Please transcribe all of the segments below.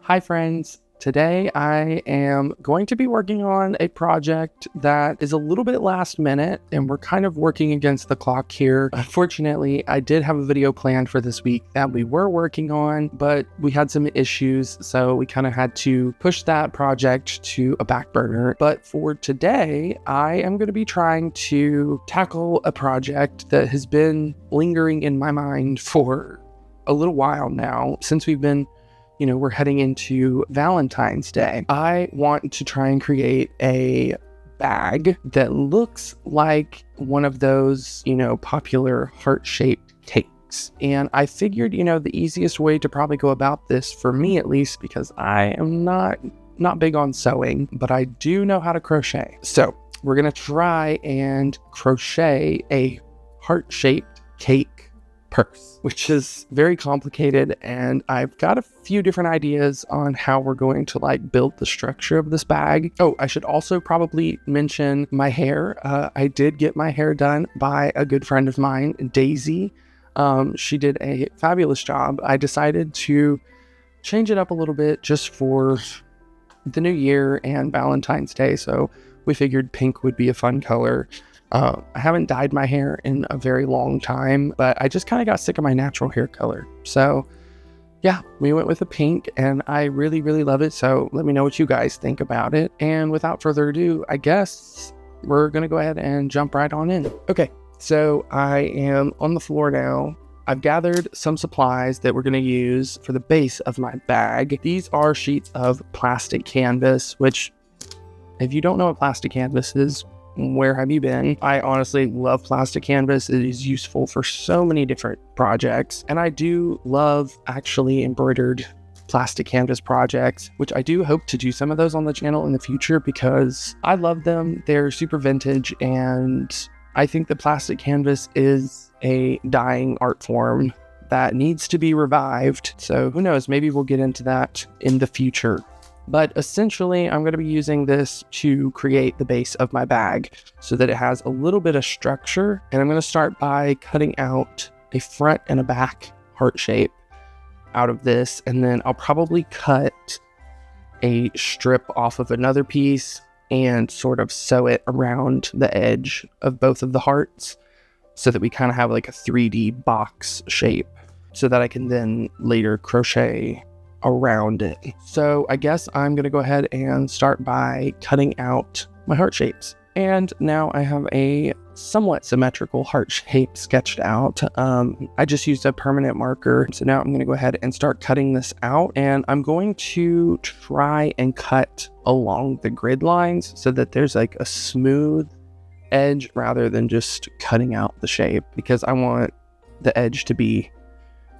Hi friends, today I am going to be working on a project that is a little bit last minute and we're kind of working against the clock here. Unfortunately, I did have a video planned for this week that we were working on, but we had some issues, so we kind of had to push that project to a back burner. But for today, I am going to be trying to tackle a project that has been lingering in my mind for a little while now, since we're heading into Valentine's Day. I want to try and create a bag that looks like one of those, popular heart-shaped cakes. And I figured, the easiest way to probably go about this, for me at least, because I am not big on sewing, but I do know how to crochet. So we're gonna try and crochet a heart-shaped cake purse, which is very complicated, and I've got a few different ideas on how we're going to build the structure of this bag. Oh, I should also probably mention my hair. I did get my hair done by a good friend of mine, Daisy. She did a fabulous job. I decided to change it up a little bit just for the new year and Valentine's Day, so we figured pink would be a fun color. I haven't dyed my hair in a very long time, but I just kind of got sick of my natural hair color. So yeah, we went with a pink and I really, really love it. So let me know what you guys think about it. And without further ado, I guess we're going to go ahead and jump right on in. Okay, so I am on the floor now. I've gathered some supplies that we're going to use for the base of my bag. These are sheets of plastic canvas, which, if you don't know what plastic canvas is, where have you been? I honestly love plastic canvas. It is useful for so many different projects. And I do love actually embroidered plastic canvas projects, which I do hope to do some of those on the channel in the future because I love them. They're super vintage, and I think the plastic canvas is a dying art form that needs to be revived. So who knows, maybe we'll get into that in the future. But essentially, I'm going to be using this to create the base of my bag so that it has a little bit of structure. And I'm going to start by cutting out a front and a back heart shape out of this. And then I'll probably cut a strip off of another piece and sort of sew it around the edge of both of the hearts so that we kind of have like a 3D box shape so that I can then later crochet around it. So I guess I'm going to go ahead and start by cutting out my heart shapes. And now I have a somewhat symmetrical heart shape sketched out. I just used a permanent marker. So now I'm going to go ahead and start cutting this out. And I'm going to try and cut along the grid lines so that there's like a smooth edge rather than just cutting out the shape, because I want the edge to be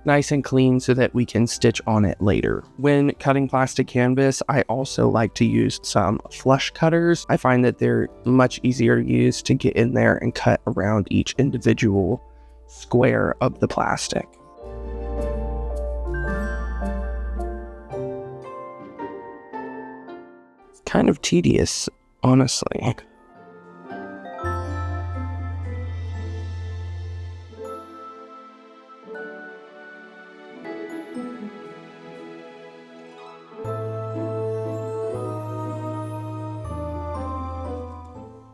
nice and clean so that we can stitch on it later. When cutting plastic canvas, I also like to use some flush cutters. I find that they're much easier to use to get in there and cut around each individual square of the plastic. It's kind of tedious, honestly.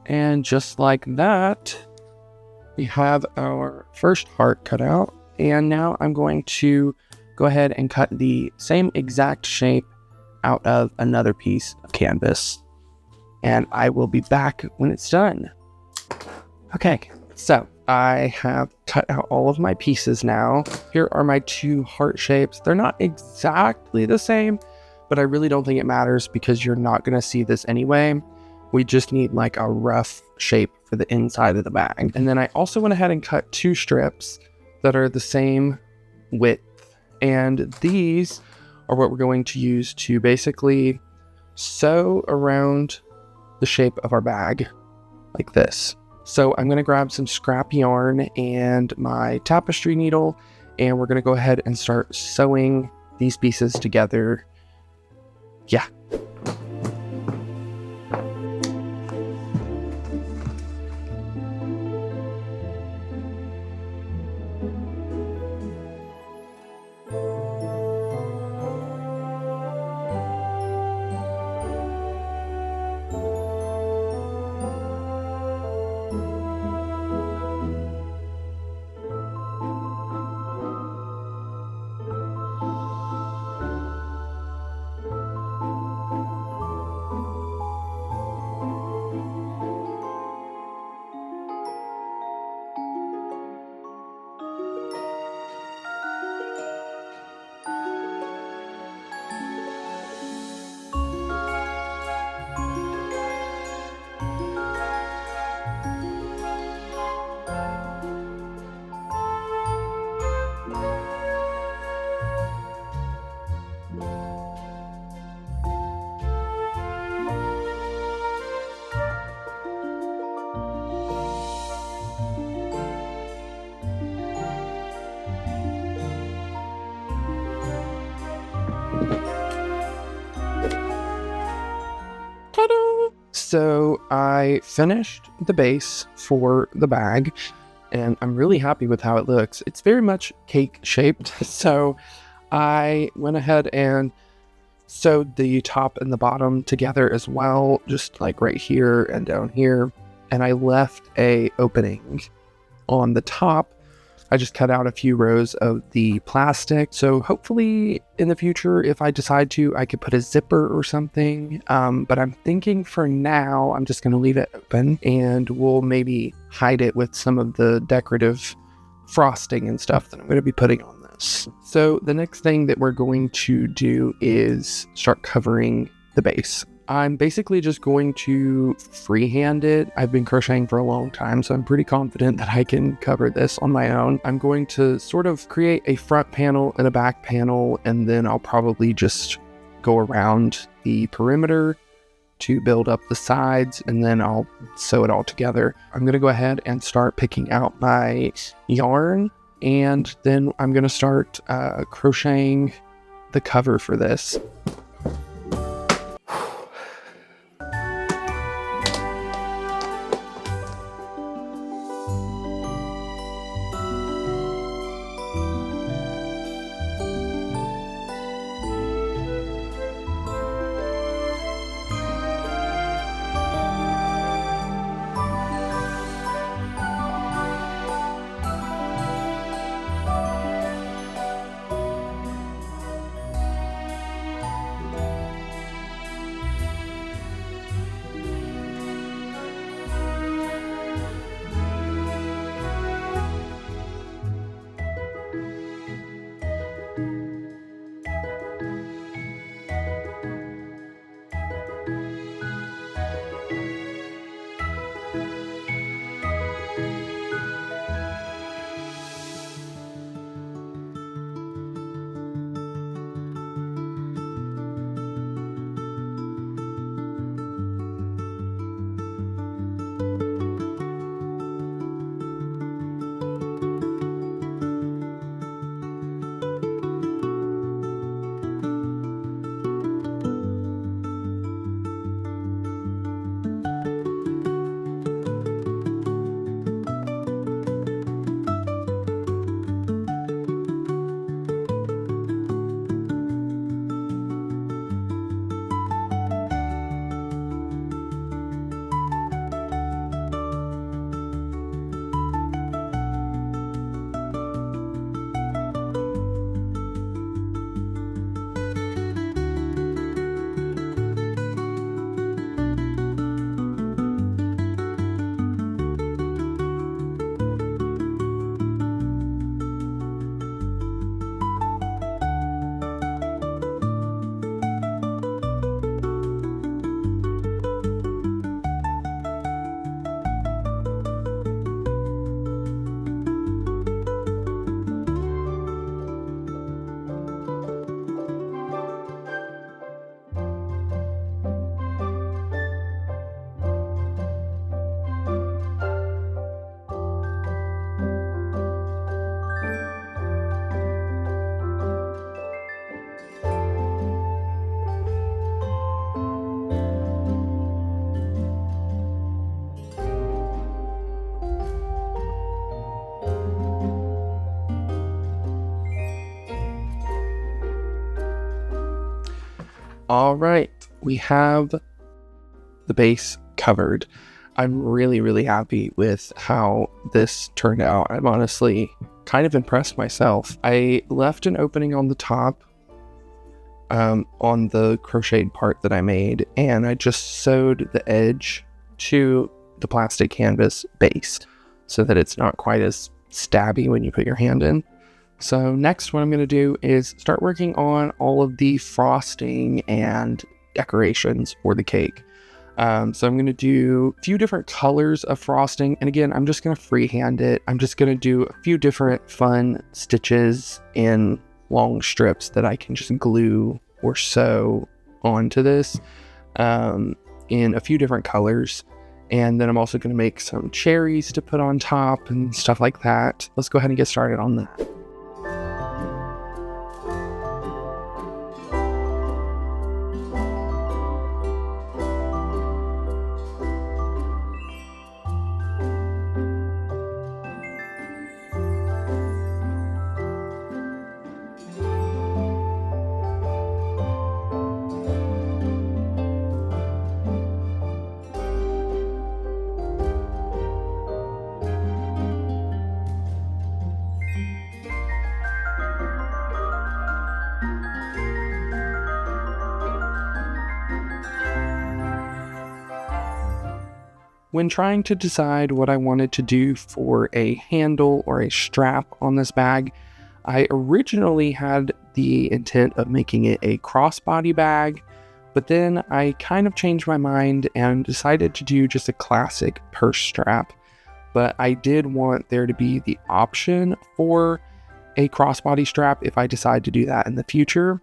And just like that, we have our first heart cut out. And now I'm going to go ahead and cut the same exact shape out of another piece of canvas. And I will be back when it's done. Okay, so I have cut out all of my pieces now. Here are my two heart shapes. They're not exactly the same, but I really don't think it matters because you're not going to see this anyway. We just need like a rough shape for the inside of the bag. And then I also went ahead and cut two strips that are the same width. And these are what we're going to use to basically sew around the shape of our bag like this. So I'm going to grab some scrap yarn and my tapestry needle, and we're going to go ahead and start sewing these pieces together. Yeah. So I finished the base for the bag, and I'm really happy with how it looks. It's very much cake shaped. So I went ahead and sewed the top and the bottom together as well, just like right here and down here. And I left a opening on the top. I just cut out a few rows of the plastic. So hopefully in the future, if I decide to, I could put a zipper or something. But I'm thinking for now, I'm just going to leave it open, and we'll maybe hide it with some of the decorative frosting and stuff that I'm going to be putting on this. So the next thing that we're going to do is start covering the base. I'm basically just going to freehand it. I've been crocheting for a long time, so I'm pretty confident that I can cover this on my own. I'm going to sort of create a front panel and a back panel, and then I'll probably just go around the perimeter to build up the sides, and then I'll sew it all together. I'm going to go ahead and start picking out my yarn, and then I'm going to start crocheting the cover for this. All right, we have the base covered. I'm really happy with how this turned out. I'm honestly kind of impressed myself. I left an opening on the top on the crocheted part that I made, and I just sewed the edge to the plastic canvas base so that it's not quite as stabby when you put your hand in. So next, what I'm going to do is start working on all of the frosting and decorations for the cake. So I'm going to do a few different colors of frosting. And again, I'm just going to freehand it. I'm just going to do a few different fun stitches in long strips that I can just glue or sew onto this in a few different colors. And then I'm also going to make some cherries to put on top and stuff like that. Let's go ahead and get started on that. When trying to decide what I wanted to do for a handle or a strap on this bag, I originally had the intent of making it a crossbody bag, but then I kind of changed my mind and decided to do just a classic purse strap. But I did want there to be the option for a crossbody strap if I decide to do that in the future.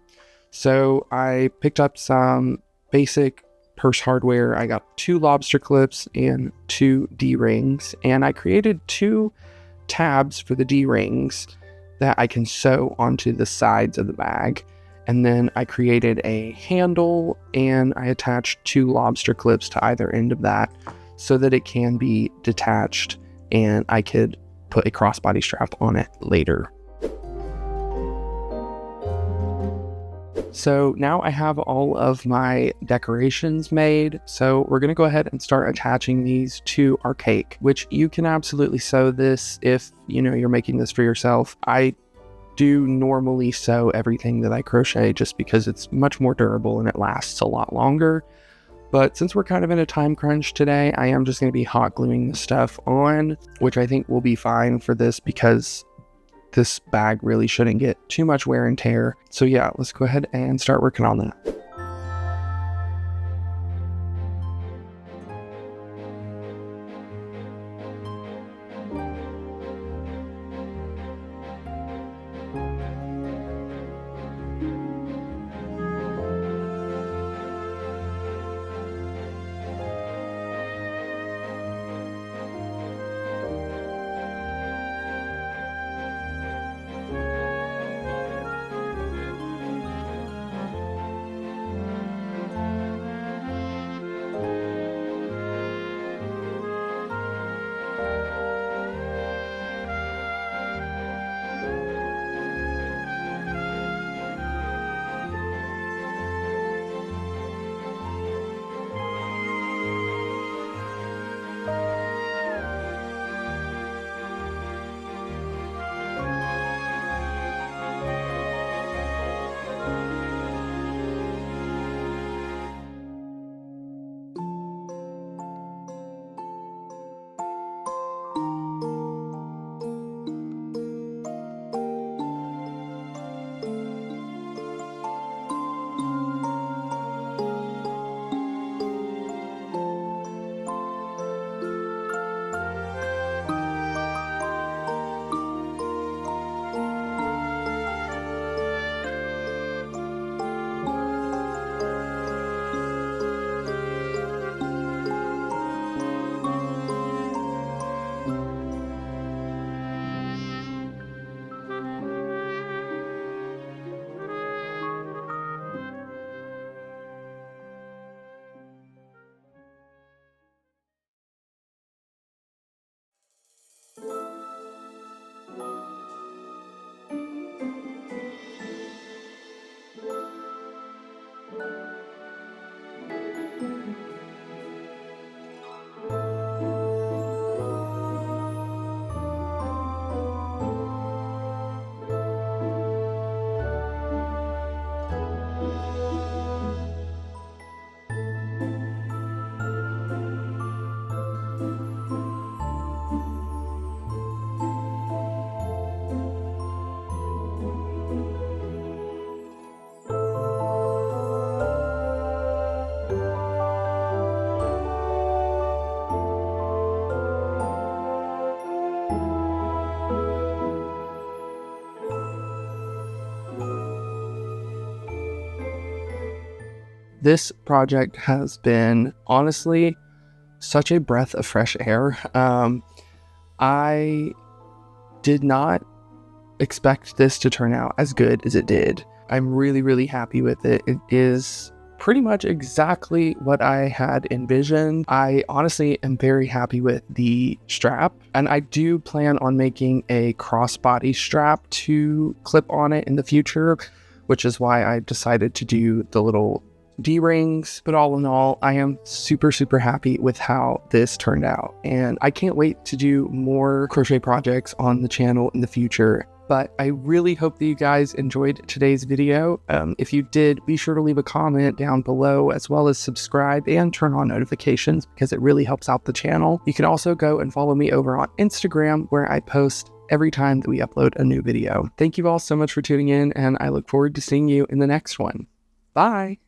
So I picked up some basic purse hardware. I got 2 lobster clips and 2 D-rings, and I created 2 tabs for the D-rings that I can sew onto the sides of the bag. And then I created a handle and I attached 2 lobster clips to either end of that so that it can be detached and I could put a crossbody strap on it later. So now I have all of my decorations made. So we're going to go ahead and start attaching these to our cake, which you can absolutely sew this if you're making this for yourself. I do normally sew everything that I crochet just because it's much more durable and it lasts a lot longer. But since we're kind of in a time crunch today, I am just going to be hot gluing the stuff on, which I think will be fine for this because this bag really shouldn't get too much wear and tear. So yeah, let's go ahead and start working on that. This project has been honestly such a breath of fresh air. I did not expect this to turn out as good as it did. I'm really, really happy with it. It is pretty much exactly what I had envisioned. I honestly am very happy with the strap, and I do plan on making a crossbody strap to clip on it in the future, which is why I decided to do the little D-rings. But all in all, I am super, super happy with how this turned out, and I can't wait to do more crochet projects on the channel in the future. But I really hope that you guys enjoyed today's video. If you did, be sure to leave a comment down below, as well as subscribe and turn on notifications because it really helps out the channel. You can also go and follow me over on Instagram, where I post every time that we upload a new video. Thank you all so much for tuning in, and I look forward to seeing you in the next one. Bye!